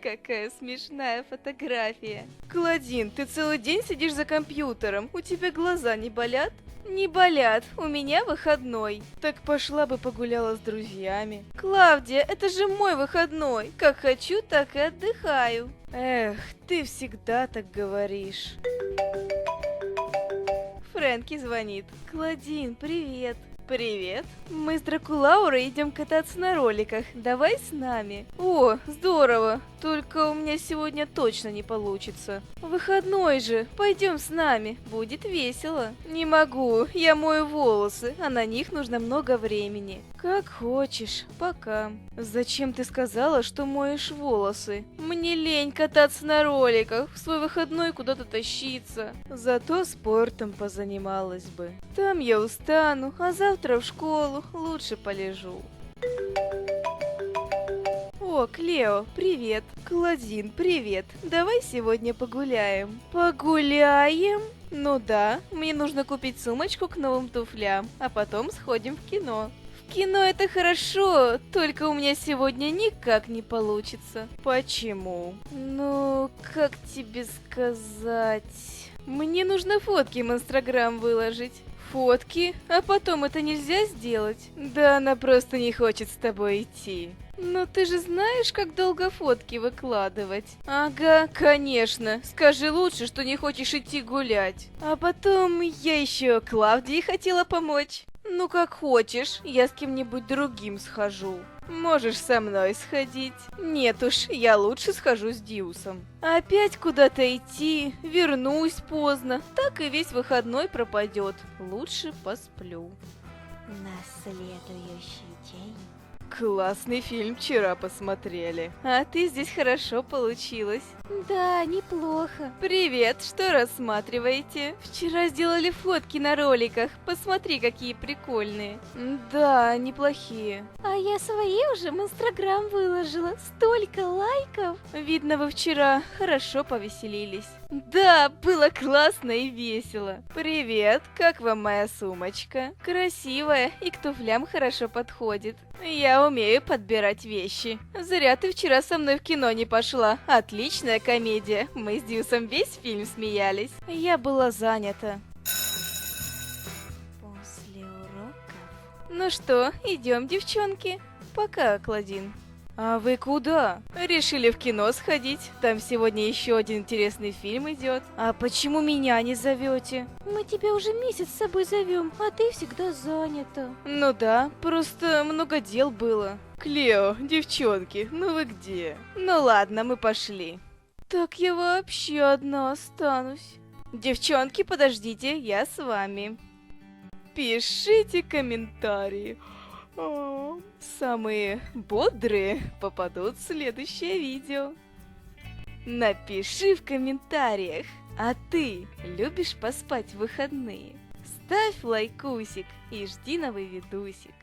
Какая смешная фотография. Клодин, ты целый день сидишь за компьютером, у тебя глаза не болят? Не болят, у меня выходной. Так пошла бы погуляла с друзьями. Клавдия, это же мой выходной. Как хочу, так и отдыхаю. Эх, ты всегда так говоришь. Фрэнки звонит. Клодин, привет. Привет. Мы с Дракулаурой идем кататься на роликах. Давай с нами. О, здорово. Только у меня сегодня точно не получится. Выходной же. Пойдем с нами. Будет весело. Не могу. Я мою волосы, а на них нужно много времени. Как хочешь. Пока. Зачем ты сказала, что моешь волосы? Мне лень кататься на роликах. В свой выходной куда-то тащиться. Зато спортом позанималась бы. Там я устану, а завтра в школу лучше полежу. О, Клео, привет. Клодин, привет. Давай сегодня погуляем. Погуляем? Ну да, мне нужно купить сумочку к новым туфлям, а потом сходим в кино. В кино это хорошо, только у меня сегодня никак не получится. Почему? Ну, как тебе сказать? Мне нужно фотки в Инстаграм выложить. Фотки? А потом это нельзя сделать? Да она просто не хочет с тобой идти. Но ты же знаешь, как долго фотки выкладывать? Ага, конечно. Скажи лучше, что не хочешь идти гулять. А потом я еще Клавдии хотела помочь. Ну как хочешь, я с кем-нибудь другим схожу. Можешь со мной сходить. Нет уж, я лучше схожу с Диусом. Опять куда-то идти, вернусь поздно, так и весь выходной пропадет. Лучше посплю. На следующий день. Классный фильм вчера посмотрели. А ты здесь хорошо получилось. Да, неплохо. Привет, что рассматриваете? Вчера сделали фотки на роликах. Посмотри, какие прикольные. Да, неплохие. А я свои уже в Инстаграм выложила. Столько лайков. Видно, вы вчера хорошо повеселились. Да, было классно и весело. Привет, как вам моя сумочка? Красивая и к туфлям хорошо подходит. Я умею подбирать вещи. Зря ты вчера со мной в кино не пошла. Отличная комедия. Мы с Дьюсом весь фильм смеялись. Я была занята. После уроков. Ну что, идем, девчонки? Пока, Клодин. А вы куда? Решили в кино сходить? Там сегодня еще один интересный фильм идет. А почему меня не зовете? Мы тебя уже месяц с собой зовем, а ты всегда занята. Ну да, просто много дел было. Клео, девчонки, ну вы где? Ну ладно, мы пошли. Так я вообще одна останусь. Девчонки, подождите, я с вами. Пишите комментарии. Самые бодрые попадут в следующее видео. Напиши в комментариях, а ты любишь поспать в выходные? Ставь лайкусик и жди новый видосик.